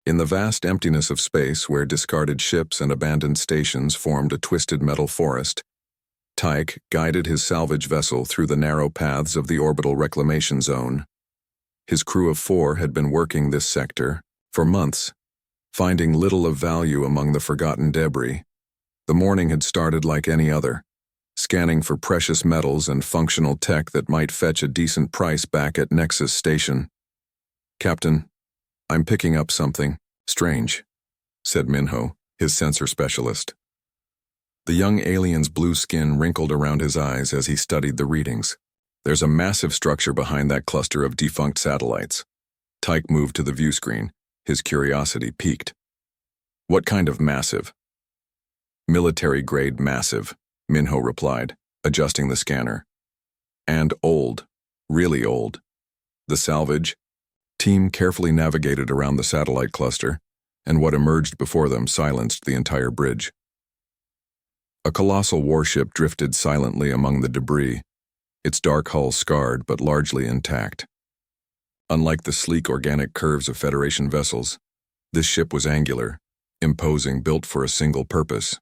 In the vast emptiness of space where discarded ships and abandoned stations formed a twisted metal forest, Tyke guided his salvage vessel through the narrow paths of the orbital reclamation zone. His crew of 4 had been working this sector for months, finding little of value among the forgotten debris. The morning had started like any other, scanning for precious metals and functional tech that might fetch a decent price back at Nexus Station. "Captain, I'm picking up something strange," said Minho, his sensor specialist. The young alien's blue skin wrinkled around his eyes as he studied the readings. "There's a massive structure behind that cluster of defunct satellites." Tyke moved to the view screen, his curiosity piqued. "What kind of massive?" "Military-grade massive," Minho replied, adjusting the scanner. "And old. Really old." The salvage team carefully navigated around the satellite cluster, and what emerged before them silenced the entire bridge. A colossal warship drifted silently among the debris, its dark hull scarred but largely intact. Unlike the sleek organic curves of Federation vessels, this ship was angular, imposing, built for a single purpose.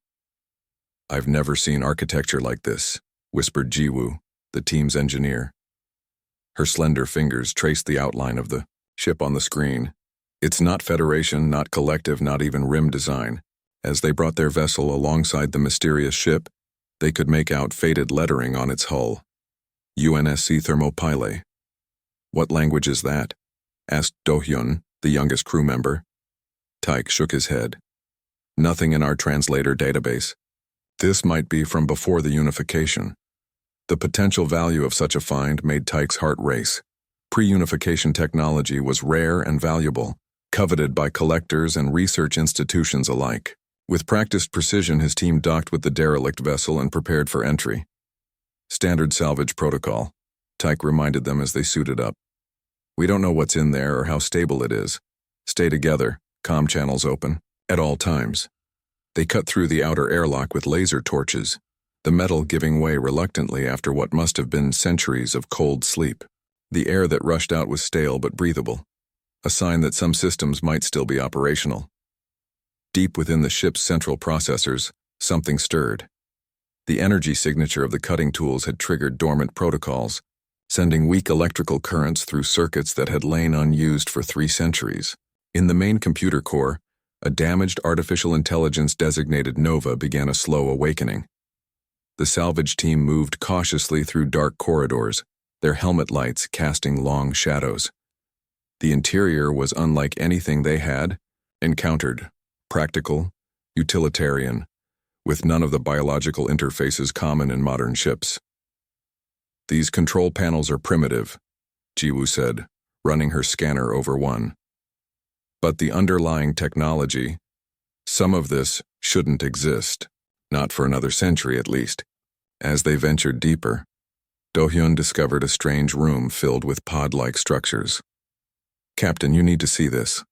"I've never seen architecture like this," whispered Jiwoo, the team's engineer. Her slender fingers traced the outline of the ship on the screen. "It's not Federation, not collective, not even rim design." As they brought their vessel alongside the mysterious ship, they could make out faded lettering on its hull. UNSC Thermopyle. "What language is that?" asked Do-hyun, the youngest crew member. Tyke shook his head. "Nothing in our translator database. This might be from before the unification." The potential value of such a find made Tyke's heart race. Pre-unification technology was rare and valuable, coveted by collectors and research institutions alike. With practiced precision, his team docked with the derelict vessel and prepared for entry. "Standard salvage protocol," Tyke reminded them as they suited up. "We don't know what's in there or how stable it is. Stay together, comm channels open, at all times." They cut through the outer airlock with laser torches, the metal giving way reluctantly after what must have been centuries of cold sleep. The air that rushed out was stale but breathable, a sign that some systems might still be operational. Deep within the ship's central processors, something stirred. The energy signature of the cutting tools had triggered dormant protocols, sending weak electrical currents through circuits that had lain unused for 3 centuries. In the main computer core, a damaged artificial intelligence designated Nova began a slow awakening. The salvage team moved cautiously through dark corridors, their helmet lights casting long shadows. The interior was unlike anything they had encountered. Practical, utilitarian, with none of the biological interfaces common in modern ships. "These control panels are primitive," Jiwoo said, running her scanner over one. "But the underlying technology, some of this shouldn't exist, not for another century at least." As they ventured deeper, Do-hyun discovered a strange room filled with pod-like structures. "Captain, you need to see this."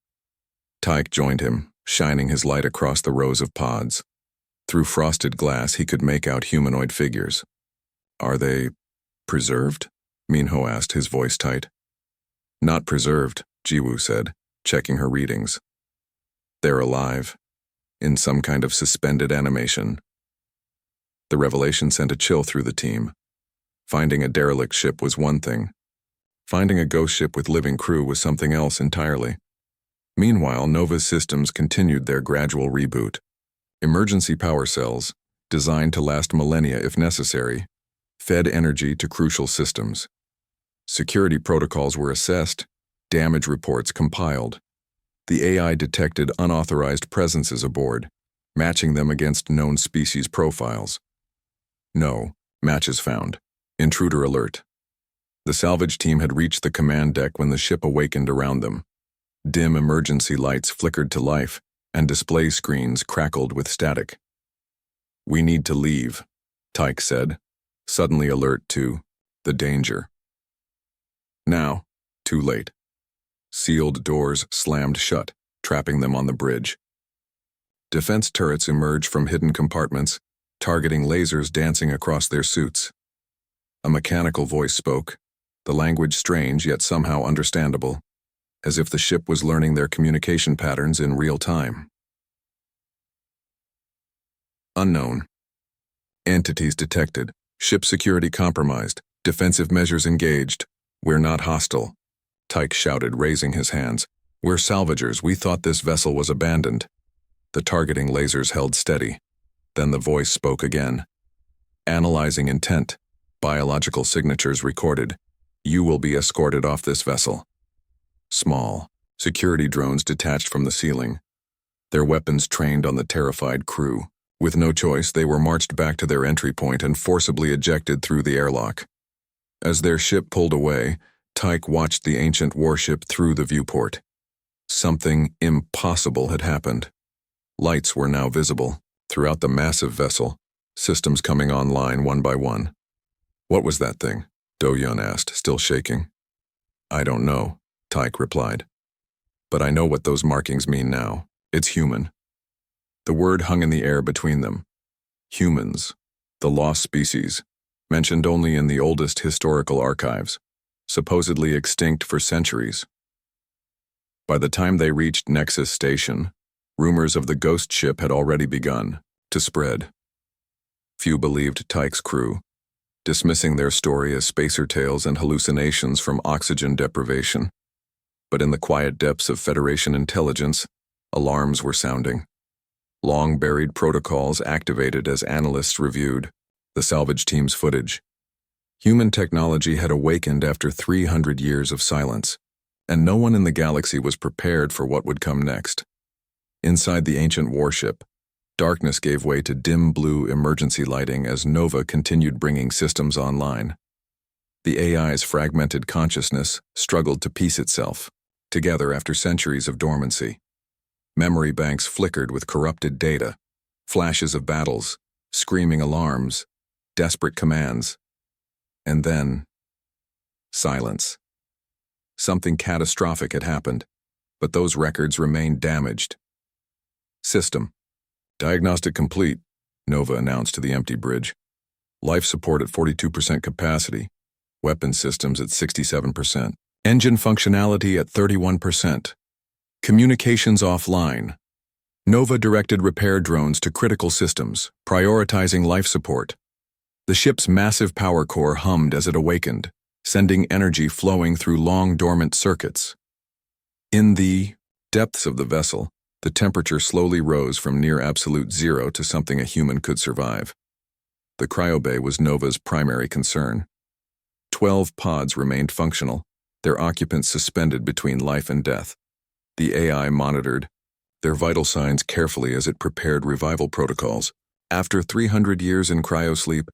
Tyke joined him, shining his light across the rows of pods. Through frosted glass, he could make out humanoid figures. "Are they preserved?" Minho asked, his voice tight. "Not preserved," Jiwoo said, checking her readings. "They're alive, in some kind of suspended animation." The revelation sent a chill through the team. Finding a derelict ship was one thing. Finding a ghost ship with living crew was something else entirely. Meanwhile, Nova's systems continued their gradual reboot. Emergency power cells, designed to last millennia if necessary, fed energy to crucial systems. Security protocols were assessed, damage reports compiled. The AI detected unauthorized presences aboard, matching them against known species profiles. No matches found. Intruder alert. The salvage team had reached the command deck when the ship awakened around them. Dim emergency lights flickered to life, and display screens crackled with static. "We need to leave," Tyke said, suddenly alert to the danger. Now, too late. Sealed doors slammed shut, trapping them on the bridge. Defense turrets emerged from hidden compartments, targeting lasers dancing across their suits. A mechanical voice spoke, the language strange yet somehow understandable. as if the ship was learning their communication patterns in real time. Unknown. Entities detected. Ship security compromised. Defensive measures engaged. We're not hostile. Tyke shouted, raising his hands. We're salvagers. We thought this vessel was abandoned. The targeting lasers held steady. Then the voice spoke again. Analyzing intent. Biological signatures recorded. You will be escorted off this vessel. Small. Security drones detached from the ceiling. Their weapons trained on the terrified crew. With no choice, they were marched back to their entry point and forcibly ejected through the airlock. As their ship pulled away, Tyke watched the ancient warship through the viewport. Something impossible had happened. Lights were now visible throughout the massive vessel, systems coming online one by one. What was that thing? Do-Yun asked, still shaking. I don't know, Tyke replied. But I know what those markings mean now. It's human. The word hung in the air between them. Humans, the lost species, mentioned only in the oldest historical archives, supposedly extinct for centuries. By the time they reached Nexus Station, rumors of the ghost ship had already begun to spread. Few believed Tyke's crew, dismissing their story as spacer tales and hallucinations from oxygen deprivation. But in the quiet depths of Federation intelligence, alarms were sounding. Long-buried protocols activated as analysts reviewed the salvage team's footage. Human technology had awakened after 300 years of silence, and no one in the galaxy was prepared for what would come next. Inside the ancient warship, darkness gave way to dim blue emergency lighting as Nova continued bringing systems online. The AI's fragmented consciousness struggled to piece itself together after centuries of dormancy. Memory banks flickered with corrupted data, flashes of battles, screaming alarms, desperate commands. And then, silence. Something catastrophic had happened, but those records remained damaged. System. Diagnostic complete, Nova announced to the empty bridge. Life support at 42% capacity. Weapon systems at 67%. Engine functionality at 31%. Communications offline. Nova directed repair drones to critical systems, prioritizing life support. The ship's massive power core hummed as it awakened, sending energy flowing through long dormant circuits. In the depths of the vessel, the temperature slowly rose from near absolute zero to something a human could survive. The cryobay was Nova's primary concern. 12 pods remained functional, their occupants suspended between life and death. The AI monitored their vital signs carefully as it prepared revival protocols. After 300 years in cryosleep,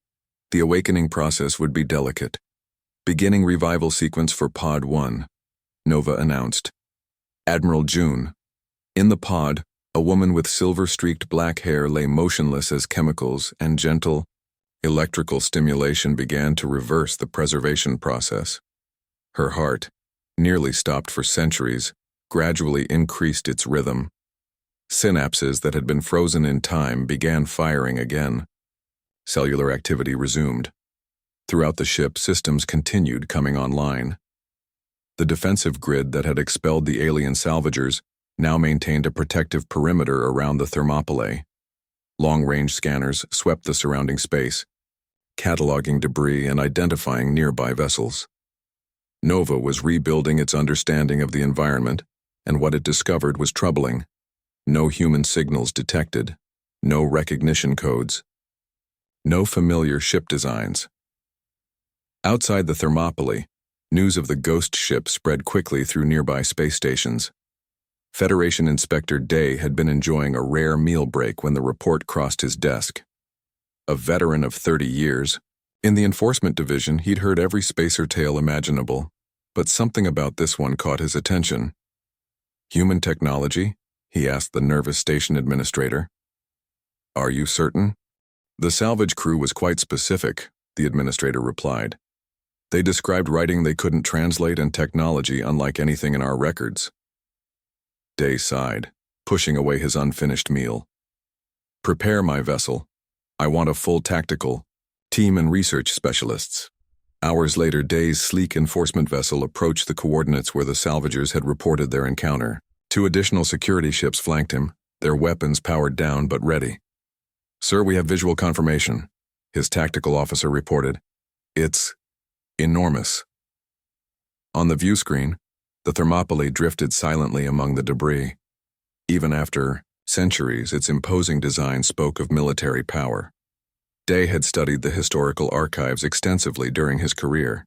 the awakening process would be delicate. Beginning revival sequence for Pod 1, Nova announced. Admiral Zhou. In the pod, a woman with silver-streaked black hair lay motionless as chemicals and gentle, electrical stimulation began to reverse the preservation process. Her heart, nearly stopped for centuries, gradually increased its rhythm. Synapses that had been frozen in time began firing again. Cellular activity resumed. Throughout the ship, systems continued coming online. The defensive grid that had expelled the alien salvagers now maintained a protective perimeter around the Thermopylae. Long-range scanners swept the surrounding space, cataloging debris and identifying nearby vessels. Nova was rebuilding its understanding of the environment, and what it discovered was troubling. No human signals detected, no recognition codes, no familiar ship designs. Outside the Thermopylae, news of the ghost ship spread quickly through nearby space stations. Federation Inspector Day had been enjoying a rare meal break when the report crossed his desk. A veteran of 30 years, in the enforcement division he'd heard every spacer tale imaginable, but something about this one caught his attention. Human technology? He asked the nervous station administrator. Are you certain? The salvage crew was quite specific, the administrator replied. They described writing they couldn't translate and technology unlike anything in our records. Day sighed, pushing away his unfinished meal. Prepare my vessel. I want a full tactical, team and research specialists. Hours later, Day's sleek enforcement vessel approached the coordinates where the salvagers had reported their encounter. 2 additional security ships flanked him, their weapons powered down but ready. "Sir, we have visual confirmation," his tactical officer reported. "It's enormous." On the view screen, the Thermopylae drifted silently among the debris. Even after centuries, its imposing design spoke of military power. Day had studied the historical archives extensively during his career.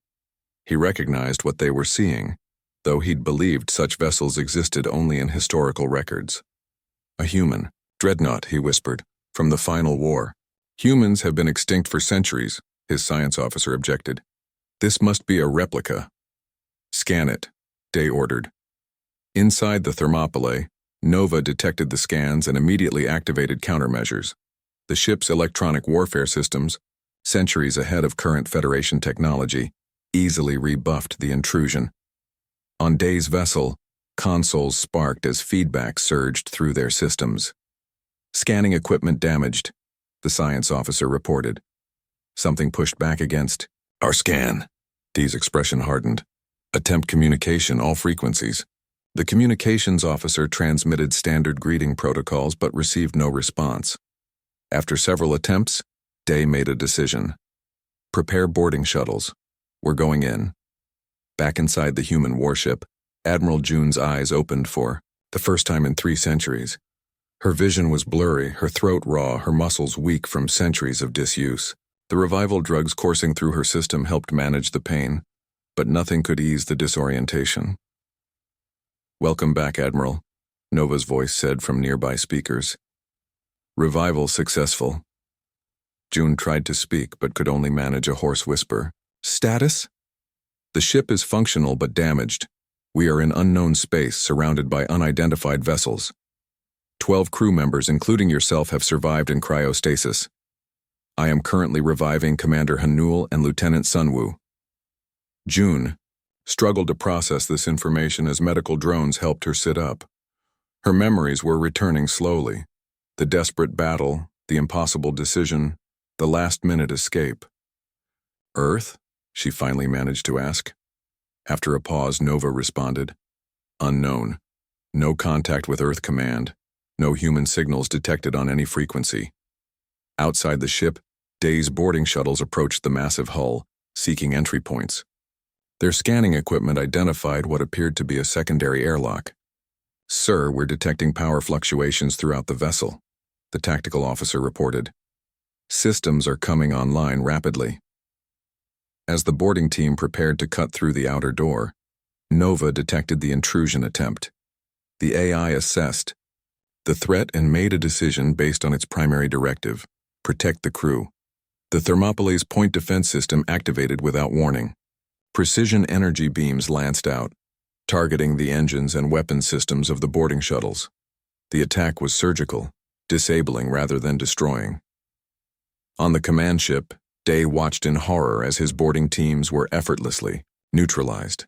He recognized what they were seeing, though he'd believed such vessels existed only in historical records. "A human dreadnought," he whispered, "from the final war." "Humans have been extinct for centuries," his science officer objected. "This must be a replica." "Scan it," Day ordered. Inside the Thermopylae, Nova detected the scans and immediately activated countermeasures. The ship's electronic warfare systems, centuries ahead of current Federation technology, easily rebuffed the intrusion. On Day's vessel, consoles sparked as feedback surged through their systems. "Scanning equipment damaged," the science officer reported. Something pushed back against our scan. Day's expression hardened. "Attempt communication, all frequencies." The communications officer transmitted standard greeting protocols but received no response. After several attempts, Day made a decision. "Prepare boarding shuttles. We're going in." Back inside the human warship, Admiral Zhou's eyes opened for the first time in 3 centuries. Her vision was blurry, her throat raw, her muscles weak from centuries of disuse. The revival drugs coursing through her system helped manage the pain, but nothing could ease the disorientation. "Welcome back, Admiral," Nova's voice said from nearby speakers. "Revival successful." Zhou tried to speak but could only manage a hoarse whisper. "Status?" "The ship is functional but damaged. We are in unknown space surrounded by unidentified vessels. 12 crew members, including yourself, have survived in cryostasis. I am currently reviving Commander Hanul and Lieutenant Sunwoo." Zhou struggled to process this information as medical drones helped her sit up. Her memories were returning slowly. The desperate battle, the impossible decision, the last-minute escape. "Earth?" she finally managed to ask. After a pause, Nova responded. "Unknown. No contact with Earth Command. No human signals detected on any frequency." Outside the ship, Day's boarding shuttles approached the massive hull, seeking entry points. Their scanning equipment identified what appeared to be a secondary airlock. "Sir, we're detecting power fluctuations throughout the vessel," the tactical officer reported. "Systems are coming online rapidly." As the boarding team prepared to cut through the outer door, Nova detected the intrusion attempt. The AI assessed the threat and made a decision based on its primary directive: protect the crew. The Thermopylae's point defense system activated without warning. Precision energy beams lanced out, targeting the engines and weapon systems of the boarding shuttles. The attack was surgical, disabling rather than destroying. On the command ship, Day watched in horror as his boarding teams were effortlessly neutralized.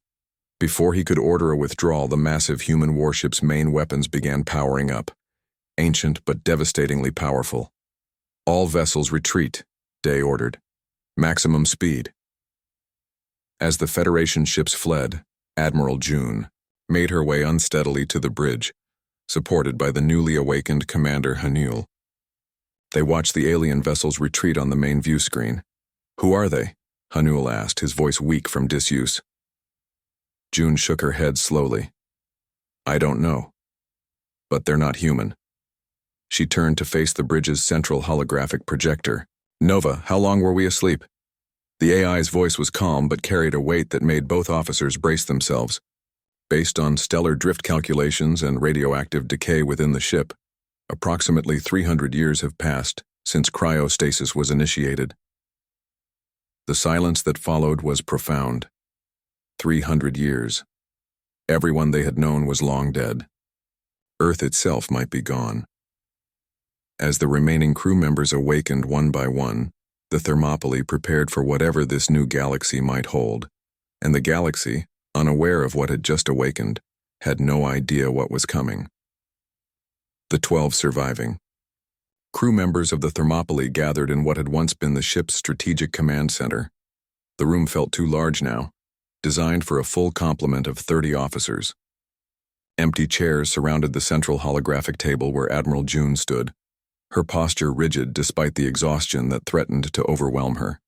Before he could order a withdrawal, the massive human warship's main weapons began powering up, ancient but devastatingly powerful. "All vessels retreat," Day ordered. "Maximum speed." As the Federation ships fled, Admiral Zhou made her way unsteadily to the bridge, supported by the newly awakened Commander Hanul. They watched the alien vessels retreat on the main view screen. "Who are they?" Hanul asked, his voice weak from disuse. Zhou shook her head slowly. "I don't know. But they're not human." She turned to face the bridge's central holographic projector. "Nova, how long were we asleep?" The AI's voice was calm but carried a weight that made both officers brace themselves. "Based on stellar drift calculations and radioactive decay within the ship, approximately 300 years have passed since cryostasis was initiated." The silence that followed was profound. 300 years. Everyone they had known was long dead. Earth itself might be gone. As the remaining crew members awakened one by one, the Thermopylae prepared for whatever this new galaxy might hold, and the galaxy, unaware of what had just awakened, had no idea what was coming. The 12 surviving. Crew members of the Thermopylae gathered in what had once been the ship's strategic command center. The room felt too large now, designed for a full complement of 30 officers. Empty chairs surrounded the central holographic table where Admiral Zhou stood, her posture rigid despite the exhaustion that threatened to overwhelm her.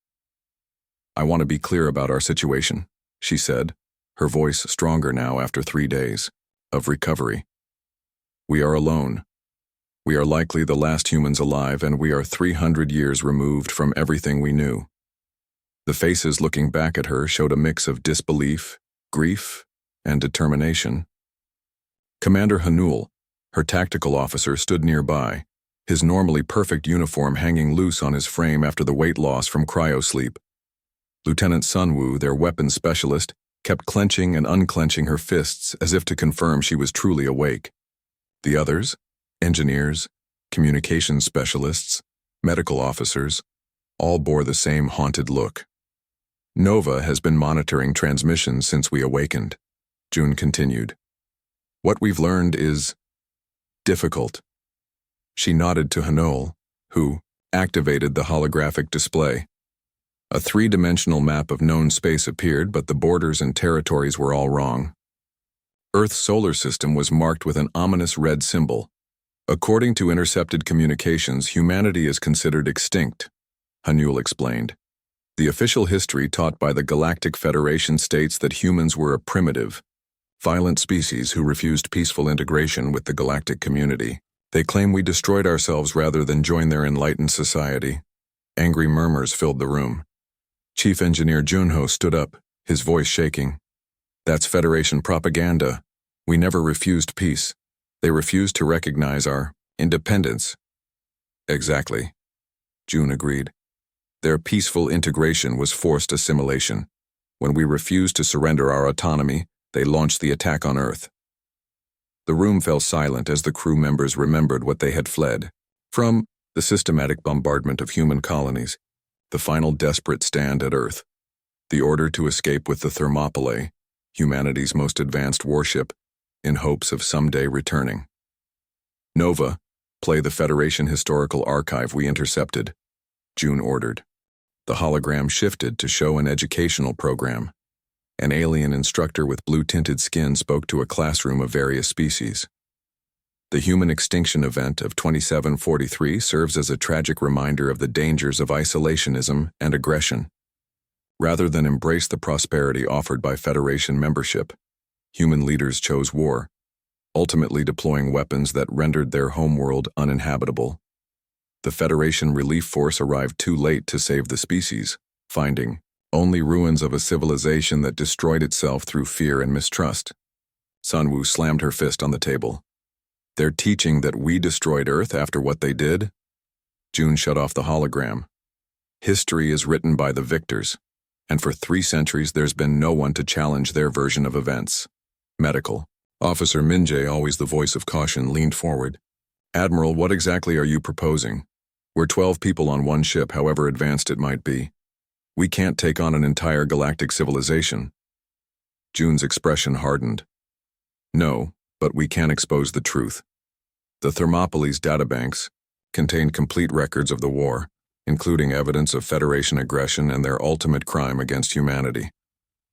"I want to be clear about our situation," she said, her voice stronger now after 3 days of recovery. "We are alone. We are likely the last humans alive, and we are 300 years removed from everything we knew." The faces looking back at her showed a mix of disbelief, grief, and determination. Commander Hanul, her tactical officer, stood nearby, his normally perfect uniform hanging loose on his frame after the weight loss from cryosleep. Lieutenant Sunwoo, their weapons specialist, kept clenching and unclenching her fists as if to confirm she was truly awake. The others, engineers, communications specialists, medical officers, all bore the same haunted look. "Nova has been monitoring transmissions since we awakened," Zhou continued. "What we've learned is difficult." She nodded to Hanul, who activated the holographic display. A 3-dimensional map of known space appeared, but the borders and territories were all wrong. Earth's solar system was marked with an ominous red symbol. "According to intercepted communications, humanity is considered extinct," Hanul explained. "The official history taught by the Galactic Federation states that humans were a primitive, violent species who refused peaceful integration with the galactic community. They claim we destroyed ourselves rather than join their enlightened society." Angry murmurs filled the room. Chief Engineer Junho stood up, his voice shaking. "That's Federation propaganda. We never refused peace. They refused to recognize our independence." "Exactly," Zhou agreed. "Their peaceful integration was forced assimilation. When we refused to surrender our autonomy, they launched the attack on Earth." The room fell silent as the crew members remembered what they had fled from: the systematic bombardment of human colonies, the final desperate stand at Earth, the order to escape with the Thermopylae, humanity's most advanced warship, in hopes of someday returning. "Nova, play the Federation historical archive we intercepted," Zhou ordered. The hologram shifted to show an educational program. An alien instructor with blue-tinted skin spoke to a classroom of various species. "The human extinction event of 2743 serves as a tragic reminder of the dangers of isolationism and aggression. Rather than embrace the prosperity offered by Federation membership, human leaders chose war, ultimately deploying weapons that rendered their homeworld uninhabitable. The Federation relief force arrived too late to save the species, finding only ruins of a civilization that destroyed itself through fear and mistrust." Sunwoo slammed her fist on the table. "They're teaching that we destroyed Earth after what they did?" Zhou shut off the hologram. "History is written by the victors, and for 3 centuries there's been no one to challenge their version of events." Medical Officer Minjae, always the voice of caution, leaned forward. "Admiral, what exactly are you proposing? We're 12 people on one ship, however advanced it might be. We can't take on an entire galactic civilization." Zhou's expression hardened. "No, but we can expose the truth. The Thermopylae's databanks contained complete records of the war, including evidence of Federation aggression and their ultimate crime against humanity."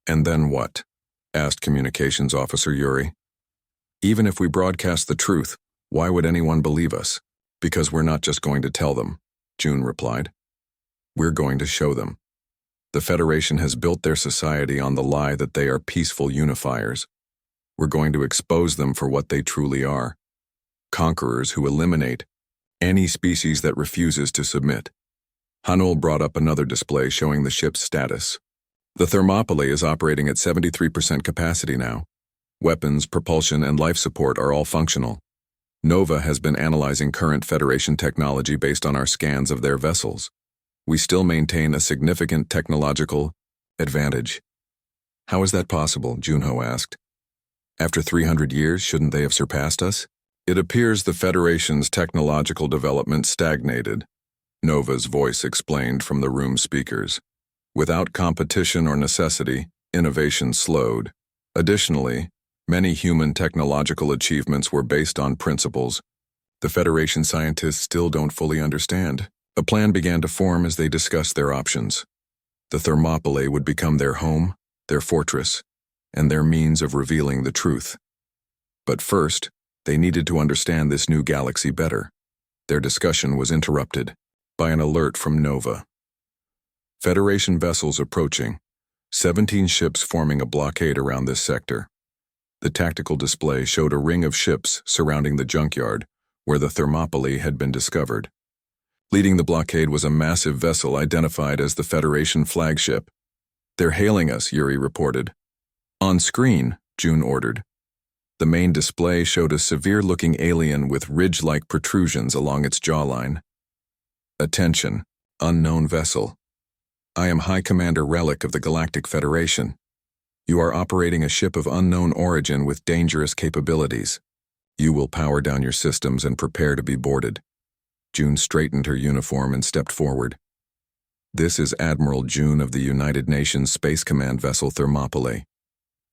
"And then what?" asked Communications Officer Yuri. "Even if we broadcast the truth, why would anyone believe us? Because we're not just going to tell them," Zhou replied. "We're going to show them. The Federation has built their society on the lie that they are peaceful unifiers. We're going to expose them for what they truly are: conquerors who eliminate any species that refuses to submit." Hanul brought up another display showing the ship's status. "The Thermopylae is operating at 73% capacity now. Weapons, propulsion, and life support are all functional. Nova has been analyzing current Federation technology based on our scans of their vessels. We still maintain a significant technological advantage." "How is that possible?" Junho asked. "After 300 years, shouldn't they have surpassed us?" "It appears the Federation's technological development stagnated," Nova's voice explained from the room speakers. "Without competition or necessity, innovation slowed. Additionally, many human technological achievements were based on principles the Federation scientists still don't fully understand." A plan began to form as they discussed their options. The Thermopylae would become their home, their fortress, and their means of revealing the truth. But first, they needed to understand this new galaxy better. Their discussion was interrupted by an alert from Nova. Federation vessels approaching, 17 ships forming a blockade around this sector. The tactical display showed a ring of ships surrounding the junkyard, where the Thermopylae had been discovered. Leading the blockade was a massive vessel identified as the Federation flagship. "They're hailing us," Yuri reported. "On screen," June ordered. The main display showed a severe-looking alien with ridge-like protrusions along its jawline. "Attention, unknown vessel. I am High Commander Relic of the Galactic Federation. You are operating a ship of unknown origin with dangerous capabilities. You will power down your systems and prepare to be boarded." June straightened her uniform and stepped forward. "This is Admiral Zhou of the United Nations Space Command vessel Thermopylae.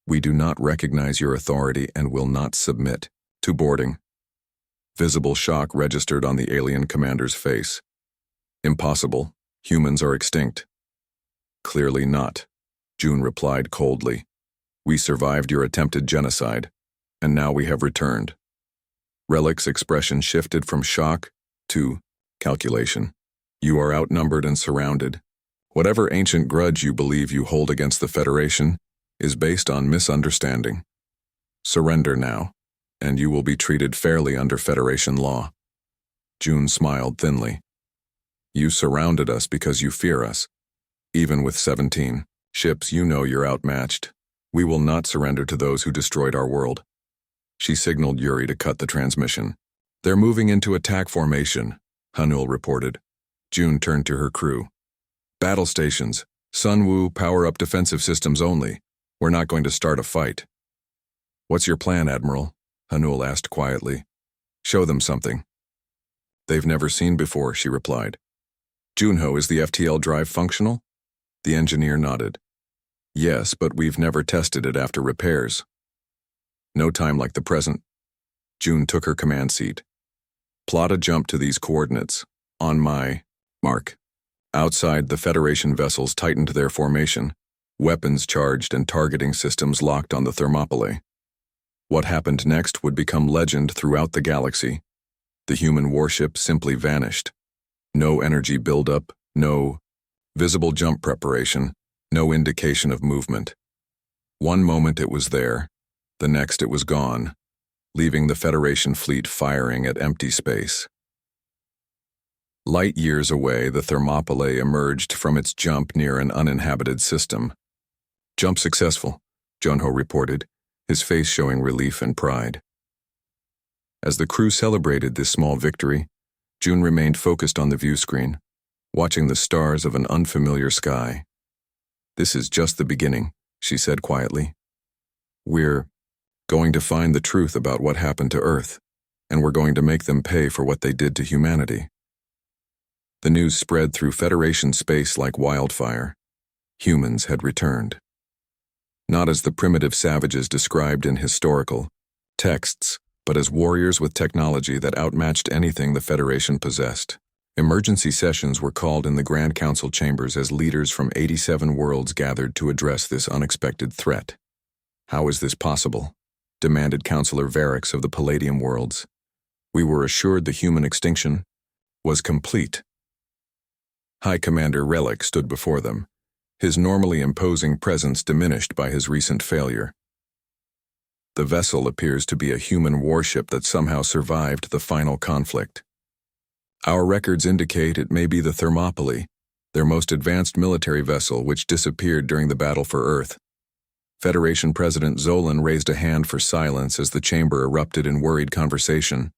We do not recognize your authority and will not submit to boarding." Visible shock registered on the alien commander's face. "Impossible. Humans are extinct." "Clearly not," June replied coldly. "We survived your attempted genocide, and now we have returned." Relic's expression shifted from shock to calculation. "You are outnumbered and surrounded. Whatever ancient grudge you believe you hold against the Federation is based on misunderstanding. Surrender now, and you will be treated fairly under Federation law." June smiled thinly. "You surrounded us because you fear us. Even with 17 ships, you know you're outmatched. We will not surrender to those who destroyed our world." She signaled Yuri to cut the transmission. "They're moving into attack formation," Hanul reported. June turned to her crew. "Battle stations. Sunwoo, power up defensive systems only. We're not going to start a fight." "What's your plan, Admiral?" Hanul asked quietly. "Show them something." "They've never seen before," she replied. "Junho, is the FTL drive functional?" The engineer nodded. "Yes, but we've never tested it after repairs." "No time like the present." June took her command seat. "Plot a jump to these coordinates. On my mark." Outside, the Federation vessels tightened their formation, weapons charged and targeting systems locked on the Thermopylae. What happened next would become legend throughout the galaxy. The human warship simply vanished. No energy buildup, no visible jump preparation, no indication of movement. One moment it was there, the next it was gone, leaving the Federation fleet firing at empty space. Light years away, the Thermopylae emerged from its jump near an uninhabited system. "Jump successful," Junho reported, his face showing relief and pride. As the crew celebrated this small victory, June remained focused on the view screen, watching the stars of an unfamiliar sky. "This is just the beginning," she said quietly. "We're going to find the truth about what happened to Earth, and we're going to make them pay for what they did to humanity." The news spread through Federation space like wildfire. Humans had returned. Not as the primitive savages described in historical texts, but as warriors with technology that outmatched anything the Federation possessed. Emergency sessions were called in the Grand Council chambers as leaders from 87 worlds gathered to address this unexpected threat. "How is this possible?" demanded Councillor Varix of the Palladium worlds. "We were assured the human extinction was complete." High Commander Relic stood before them, his normally imposing presence diminished by his recent failure. "The vessel appears to be a human warship that somehow survived the final conflict. Our records indicate it may be the Thermopylae, their most advanced military vessel which disappeared during the battle for Earth." Federation President Zolan raised a hand for silence as the chamber erupted in worried conversation.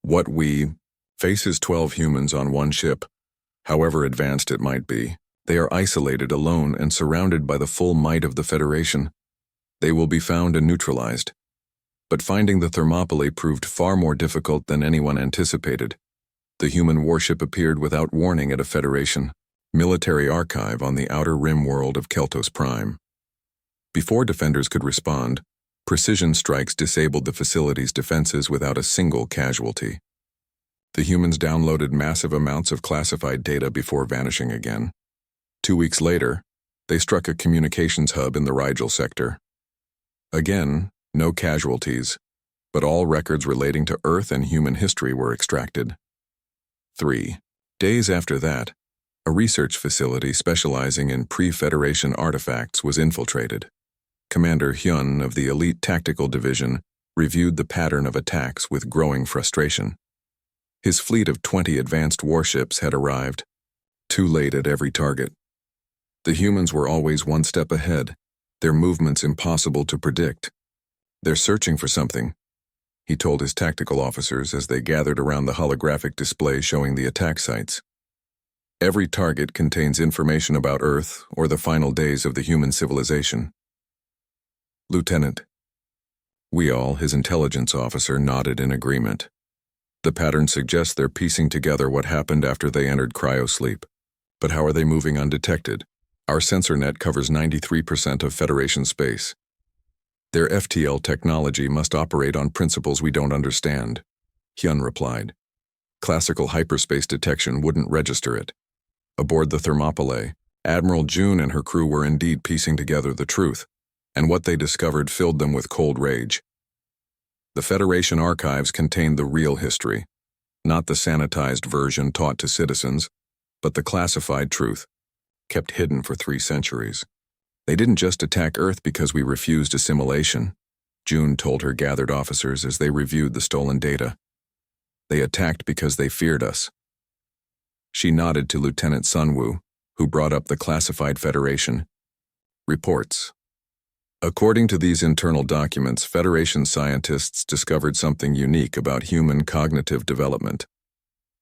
"What we face is 12 humans on one ship, however advanced it might be. They are isolated, alone, and surrounded by the full might of the Federation. They will be found and neutralized. But finding the Thermopylae proved far more difficult than anyone anticipated. The human warship appeared without warning at a Federation military archive on the outer rim world of Keltos Prime. Before defenders could respond, precision strikes disabled the facility's defenses without a single casualty. The humans downloaded massive amounts of classified data before vanishing again. 2 weeks later, they struck a communications hub in the Rigel sector. Again, no casualties, but all records relating to Earth and human history were extracted. 3 days after that, a research facility specializing in pre-Federation artifacts was infiltrated. Commander Hyun of the Elite Tactical Division reviewed the pattern of attacks with growing frustration. His fleet of 20 advanced warships had arrived, too late at every target. The humans were always one step ahead, their movements impossible to predict. "They're searching for something," he told his tactical officers as they gathered around the holographic display showing the attack sites. Every target contains information about Earth or the final days of the human civilization. "Lieutenant." Weall, his intelligence officer, nodded in agreement. "The pattern suggests they're piecing together what happened after they entered cryosleep. But how are they moving undetected? Our sensor net covers 93% of Federation space. Their FTL technology must operate on principles we don't understand," Hyun replied. "Classical hyperspace detection wouldn't register it." Aboard the Thermopylae, Admiral Zhou and her crew were indeed piecing together the truth, and what they discovered filled them with cold rage. The Federation archives contained the real history, not the sanitized version taught to citizens, but the classified truth, kept hidden for 3 centuries. "They didn't just attack Earth because we refused assimilation," Zhou told her gathered officers as they reviewed the stolen data. "They attacked because they feared us." She nodded to Lieutenant Sunwoo, who brought up the classified Federation reports. According to these internal documents, Federation scientists discovered something unique about human cognitive development.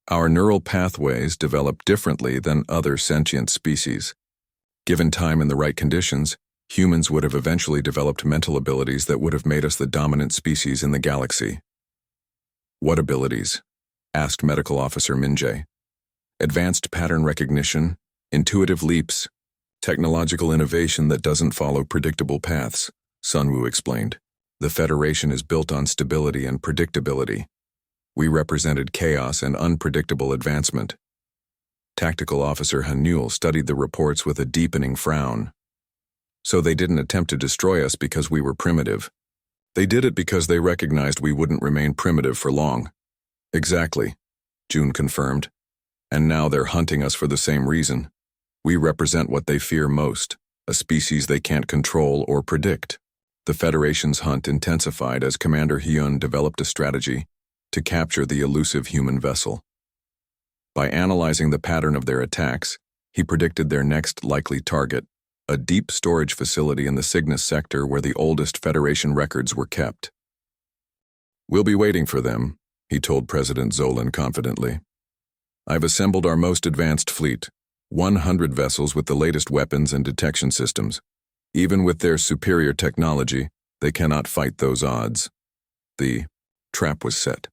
Our neural pathways develop differently than other sentient species. Given time and the right conditions, humans would have eventually developed mental abilities that would have made us the dominant species in the galaxy. "What abilities?" asked Medical Officer Minjae. "Advanced pattern recognition, intuitive leaps, technological innovation that doesn't follow predictable paths," Sunwoo explained. "The Federation is built on stability and predictability. We represented chaos and unpredictable advancement." Tactical Officer Hanul studied the reports with a deepening frown. "So they didn't attempt to destroy us because we were primitive. They did it because they recognized we wouldn't remain primitive for long." "Exactly," Zhou confirmed. "And now they're hunting us for the same reason. We represent what they fear most, a species they can't control or predict." The Federation's hunt intensified as Commander Hyun developed a strategy to capture the elusive human vessel. By analyzing the pattern of their attacks, he predicted their next likely target, a deep storage facility in the Cygnus sector where the oldest Federation records were kept. "We'll be waiting for them," he told President Zolan confidently. "I've assembled our most advanced fleet, 100 vessels with the latest weapons and detection systems. Even with their superior technology, they cannot fight those odds." The trap was set.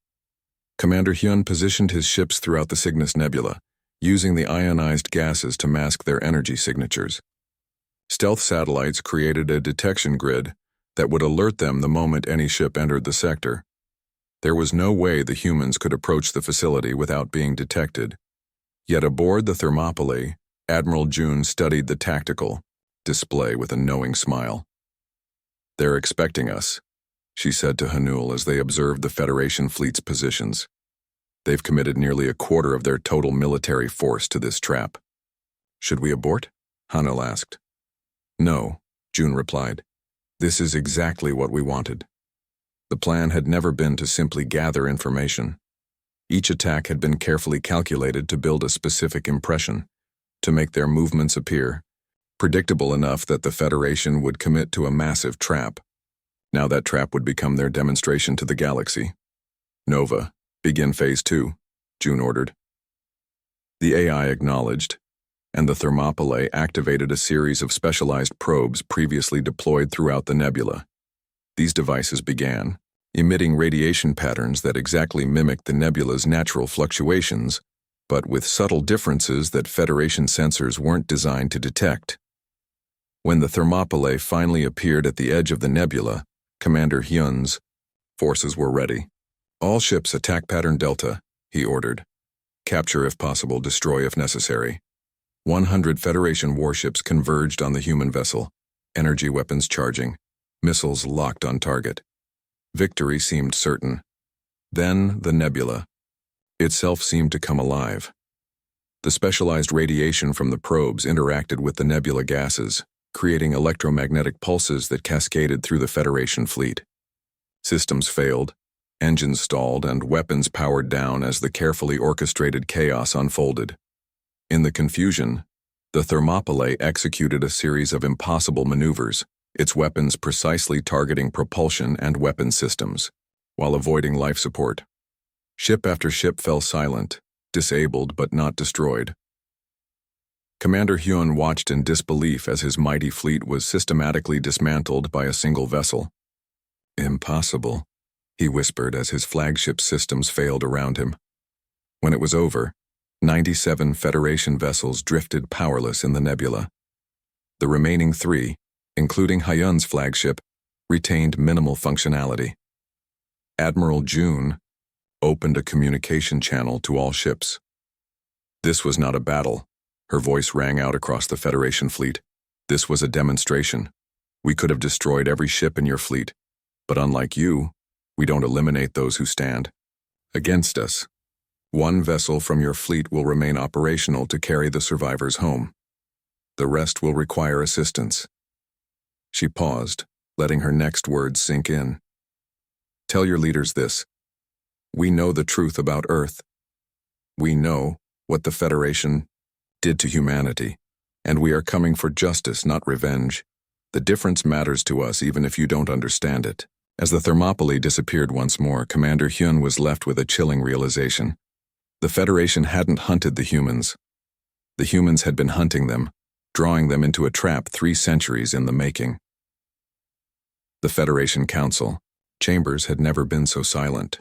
Commander Hyun positioned his ships throughout the Cygnus Nebula, using the ionized gases to mask their energy signatures. Stealth satellites created a detection grid that would alert them the moment any ship entered the sector. There was no way the humans could approach the facility without being detected. Yet aboard the Thermopylae, Admiral Zhou studied the tactical display with a knowing smile. "They're expecting us," she said to Hanul as they observed the Federation fleet's positions. "They've committed nearly a quarter of their total military force to this trap." "Should we abort?" Hanul asked. "No," Zhou replied. "This is exactly what we wanted." The plan had never been to simply gather information. Each attack had been carefully calculated to build a specific impression, to make their movements appear predictable enough that the Federation would commit to a massive trap. Now that trap would become their demonstration to the galaxy. "Nova, begin Phase 2, Zhou ordered. The AI acknowledged, and the Thermopylae activated a series of specialized probes previously deployed throughout the nebula. These devices began, emitting radiation patterns that exactly mimicked the nebula's natural fluctuations, but with subtle differences that Federation sensors weren't designed to detect. When the Thermopylae finally appeared at the edge of the nebula, Commander Hyun's forces were ready. "All ships attack pattern Delta," he ordered. "Capture if possible, destroy if necessary." 100 Federation warships converged on the human vessel, energy weapons charging, missiles locked on target. Victory seemed certain. Then the nebula itself seemed to come alive. The specialized radiation from the probes interacted with the nebula gases, creating electromagnetic pulses that cascaded through the Federation fleet. Systems failed, engines stalled, and weapons powered down as the carefully orchestrated chaos unfolded. In the confusion, the Thermopylae executed a series of impossible maneuvers, its weapons precisely targeting propulsion and weapon systems, while avoiding life support. Ship after ship fell silent, disabled but not destroyed. Commander Hyun watched in disbelief as his mighty fleet was systematically dismantled by a single vessel. "Impossible," he whispered as his flagship systems failed around him. When it was over, 97 Federation vessels drifted powerless in the nebula. The remaining 3, including Hyun's flagship, retained minimal functionality. Admiral Zhou opened a communication channel to all ships. This was not a battle. Her voice rang out across the Federation fleet. This was a demonstration. We could have destroyed every ship in your fleet, but unlike you, we don't eliminate those who stand against us. One vessel from your fleet will remain operational to carry the survivors home. The rest will require assistance. She paused, letting her next words sink in. Tell your leaders this. We know the truth about Earth. We know what the Federation did to humanity, and we are coming for justice, not revenge. The difference matters to us even if you don't understand it. As the Thermopylae disappeared once more, Commander Hyun was left with a chilling realization. The Federation hadn't hunted the humans. The humans had been hunting them, drawing them into a trap 3 centuries in the making. The Federation Council. Chambers had never been so silent.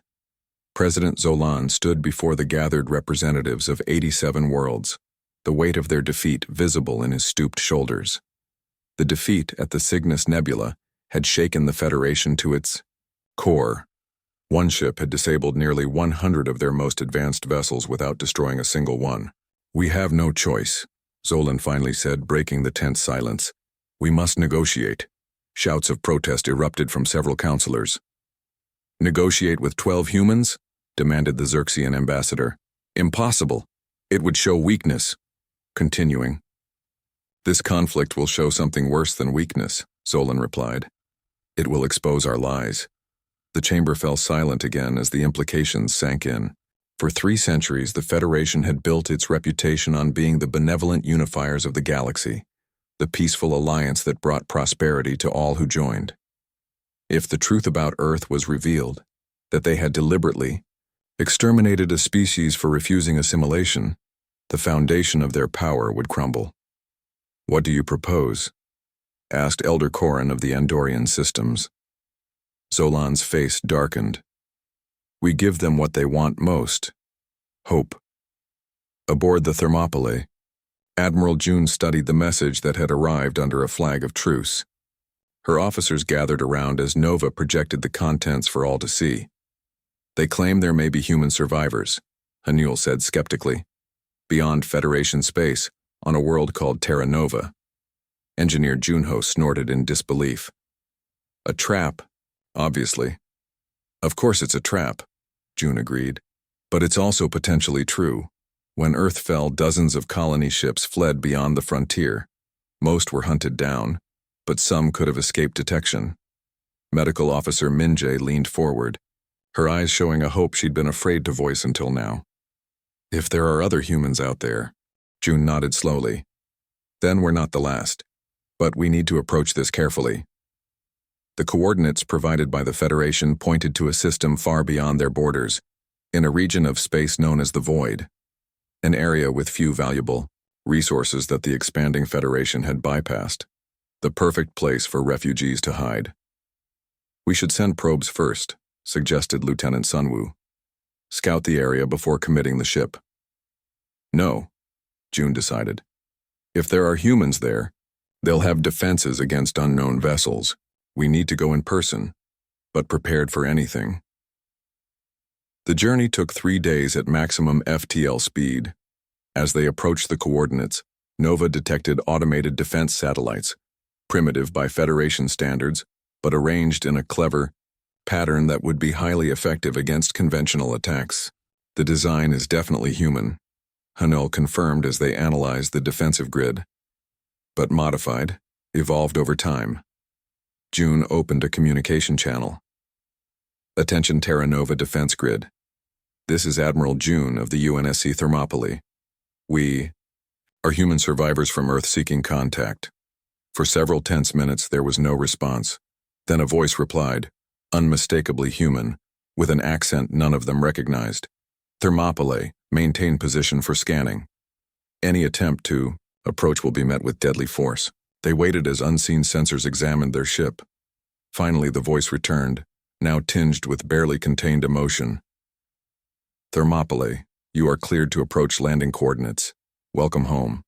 President Zolan stood before the gathered representatives of 87 worlds, the weight of their defeat visible in his stooped shoulders. The defeat at the Cygnus Nebula had shaken the Federation to its core. One ship had disabled nearly 100 of their most advanced vessels without destroying a single one. We have no choice, Zolan finally said, breaking the tense silence. We must negotiate. Shouts of protest erupted from several counselors. Negotiate with 12 humans? Demanded the Xerxian ambassador. Impossible. It would show weakness. Continuing. This conflict will show something worse than weakness, Zolan replied. It will expose our lies. The chamber fell silent again as the implications sank in. For 3 centuries, the Federation had built its reputation on being the benevolent unifiers of the galaxy, the peaceful alliance that brought prosperity to all who joined. If the truth about Earth was revealed, that they had deliberately exterminated a species for refusing assimilation, the foundation of their power would crumble. What do you propose? Asked Elder Corrin of the Andorian systems. Zolan's face darkened. We give them what they want most. Hope. Aboard the Thermopylae, Admiral Zhou studied the message that had arrived under a flag of truce. Her officers gathered around as Nova projected the contents for all to see. They claim there may be human survivors, Hanul said skeptically, beyond Federation space, on a world called Terra Nova. Engineer Junho snorted in disbelief. A trap, obviously. Of course it's a trap, June agreed. But it's also potentially true. When Earth fell, dozens of colony ships fled beyond the frontier. Most were hunted down, but some could have escaped detection. Medical Officer Minjae leaned forward, her eyes showing a hope she'd been afraid to voice until now. If there are other humans out there, June nodded slowly. Then we're not the last. But we need to approach this carefully. The coordinates provided by the Federation pointed to a system far beyond their borders, in a region of space known as the Void, an area with few valuable resources that the expanding Federation had bypassed, the perfect place for refugees to hide. We should send probes first, suggested Lieutenant Sunwoo. Scout the area before committing the ship. No, June decided. If there are humans there, they'll have defenses against unknown vessels. We need to go in person, but prepared for anything. The journey took 3 days at maximum FTL speed. As they approached the coordinates, Nova detected automated defense satellites, primitive by Federation standards, but arranged in a clever pattern that would be highly effective against conventional attacks. The design is definitely human, Hanul confirmed as they analyzed the defensive grid. But modified, evolved over time. June opened a communication channel. Attention Terra Nova Defense Grid. This is Admiral June of the UNSC Thermopylae. We are human survivors from Earth seeking contact. For several tense minutes there was no response. Then a voice replied, unmistakably human, with an accent none of them recognized. Thermopylae, maintain position for scanning. Any attempt to approach will be met with deadly force. They waited as unseen sensors examined their ship. Finally the voice returned, now tinged with barely contained emotion. Thermopylae, you are cleared to approach landing coordinates. Welcome home.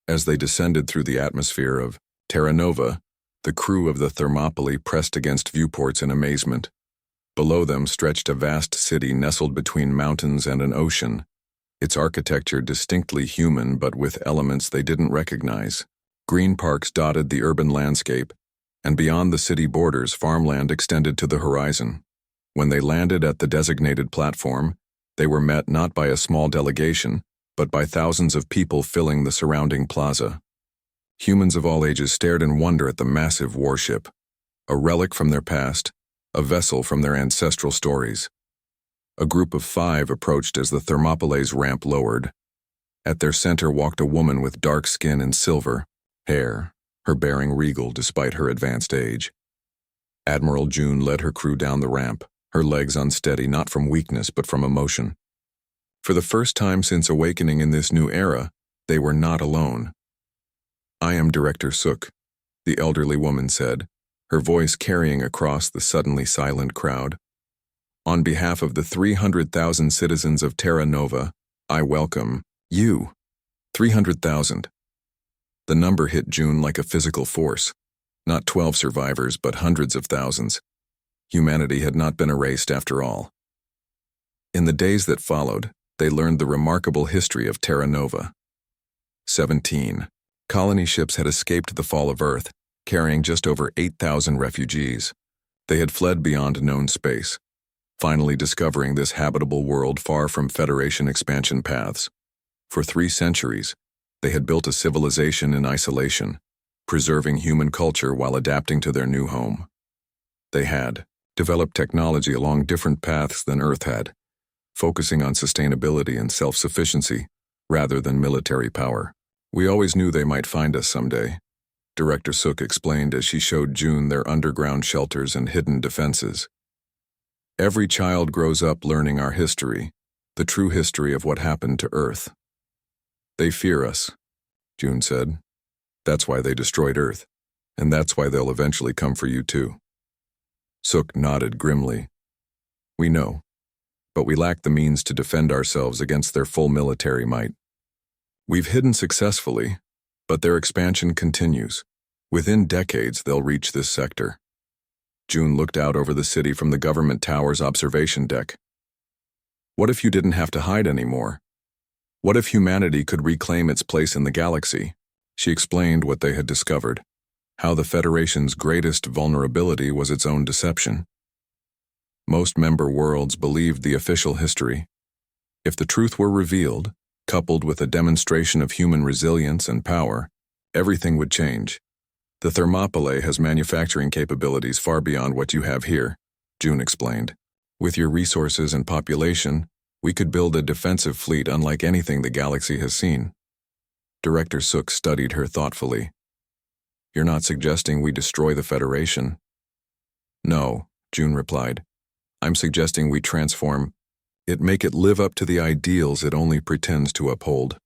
As they descended through the atmosphere of Terra Nova, the crew of the Thermopylae pressed against viewports in amazement. Below them stretched a vast city nestled between mountains and an ocean, its architecture distinctly human but with elements they didn't recognize. Green parks dotted the urban landscape, and beyond the city borders farmland extended to the horizon. When they landed at the designated platform, they were met not by a small delegation, but by thousands of people filling the surrounding plaza. Humans of all ages stared in wonder at the massive warship, a relic from their past, a vessel from their ancestral stories. A group of 5 approached as the Thermopylae's ramp lowered. At their center walked a woman with dark skin and silver hair, her bearing regal despite her advanced age. Admiral June led her crew down the ramp, her legs unsteady not from weakness but from emotion. For the first time since awakening in this new era, they were not alone. I am Director Suk, the elderly woman said, her voice carrying across the suddenly silent crowd. On behalf of the 300,000 citizens of Terra Nova, I welcome you. 300,000. The number hit June like a physical force. Not 12 survivors, but hundreds of thousands. Humanity had not been erased after all. In the days that followed, they learned the remarkable history of Terra Nova. 17. Colony ships had escaped the fall of Earth, carrying just over 8,000 refugees. They had fled beyond known space, finally discovering this habitable world far from Federation expansion paths. For 3 centuries, they had built a civilization in isolation, preserving human culture while adapting to their new home. They had developed technology along different paths than Earth had, focusing on sustainability and self-sufficiency rather than military power. We always knew they might find us someday, Director Suk explained as she showed June their underground shelters and hidden defenses. Every child grows up learning our history, the true history of what happened to Earth. They fear us, June said. That's why they destroyed Earth, and that's why they'll eventually come for you too. Suk nodded grimly. We know, but we lack the means to defend ourselves against their full military might. We've hidden successfully, but their expansion continues. Within decades, they'll reach this sector. June looked out over the city from the government tower's observation deck. What if you didn't have to hide anymore? What if humanity could reclaim its place in the galaxy? She explained what they had discovered, how the Federation's greatest vulnerability was its own deception. Most member worlds believed the official history. If the truth were revealed, coupled with a demonstration of human resilience and power, everything would change. The Thermopylae has manufacturing capabilities far beyond what you have here, June explained. With your resources and population, we could build a defensive fleet unlike anything the galaxy has seen. Director Suk studied her thoughtfully. You're not suggesting we destroy the Federation? No, June replied. I'm suggesting we transform it, make it live up to the ideals it only pretends to uphold.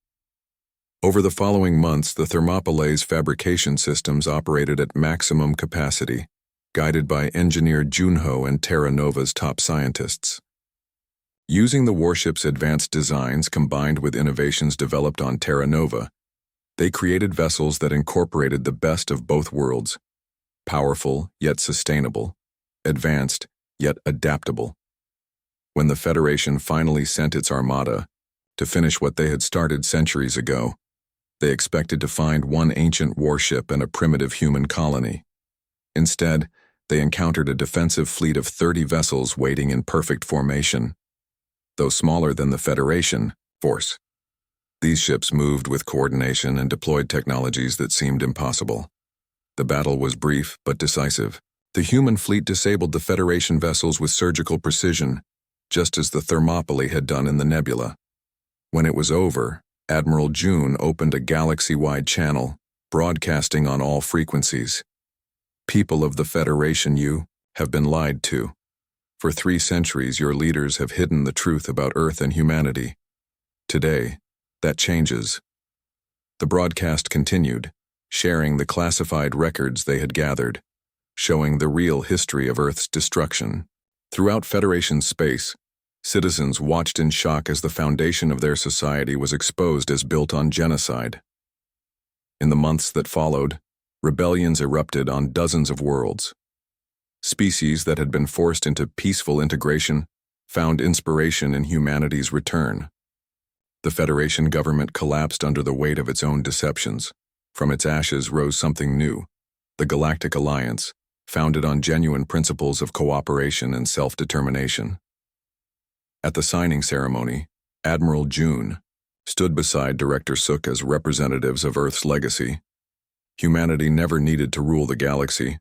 Over the following months, the Thermopylae's fabrication systems operated at maximum capacity, guided by engineer Junho and Terra Nova's top scientists. Using the warship's advanced designs combined with innovations developed on Terra Nova, they created vessels that incorporated the best of both worlds, powerful yet sustainable, advanced yet adaptable. When the Federation finally sent its armada to finish what they had started centuries ago, They expected to find one ancient warship and a primitive human colony. Instead, they encountered a defensive fleet of 30 vessels waiting in perfect formation. Though smaller than the Federation force, these ships moved with coordination and deployed technologies that seemed impossible. The battle was brief but decisive. The human fleet disabled the Federation vessels with surgical precision, just as the Thermopylae had done in the nebula. When it was over, Admiral Zhou opened a galaxy-wide channel, broadcasting on all frequencies. People of the Federation, you have been lied to. For 3 centuries, your leaders have hidden the truth about Earth and humanity. Today, that changes. The broadcast continued, sharing the classified records they had gathered, showing the real history of Earth's destruction. Throughout Federation space, citizens watched in shock as the foundation of their society was exposed as built on genocide. In the months that followed, rebellions erupted on dozens of worlds. Species that had been forced into peaceful integration found inspiration in humanity's return. The Federation government collapsed under the weight of its own deceptions. From its ashes rose something new, the Galactic Alliance, founded on genuine principles of cooperation and self-determination. At the signing ceremony, Admiral Zhou stood beside Director Suk as representatives of Earth's legacy. Humanity never needed to rule the galaxy,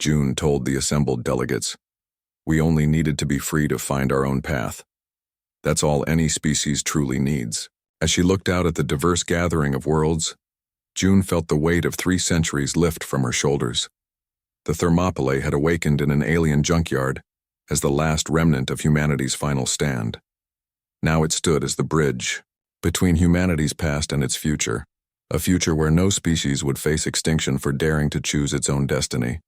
Zhou told the assembled delegates. We only needed to be free to find our own path. That's all any species truly needs. As she looked out at the diverse gathering of worlds, Zhou felt the weight of 3 centuries lift from her shoulders. The Thermopylae had awakened in an alien junkyard as the last remnant of humanity's final stand. Now it stood as the bridge between humanity's past and its future, a future where no species would face extinction for daring to choose its own destiny.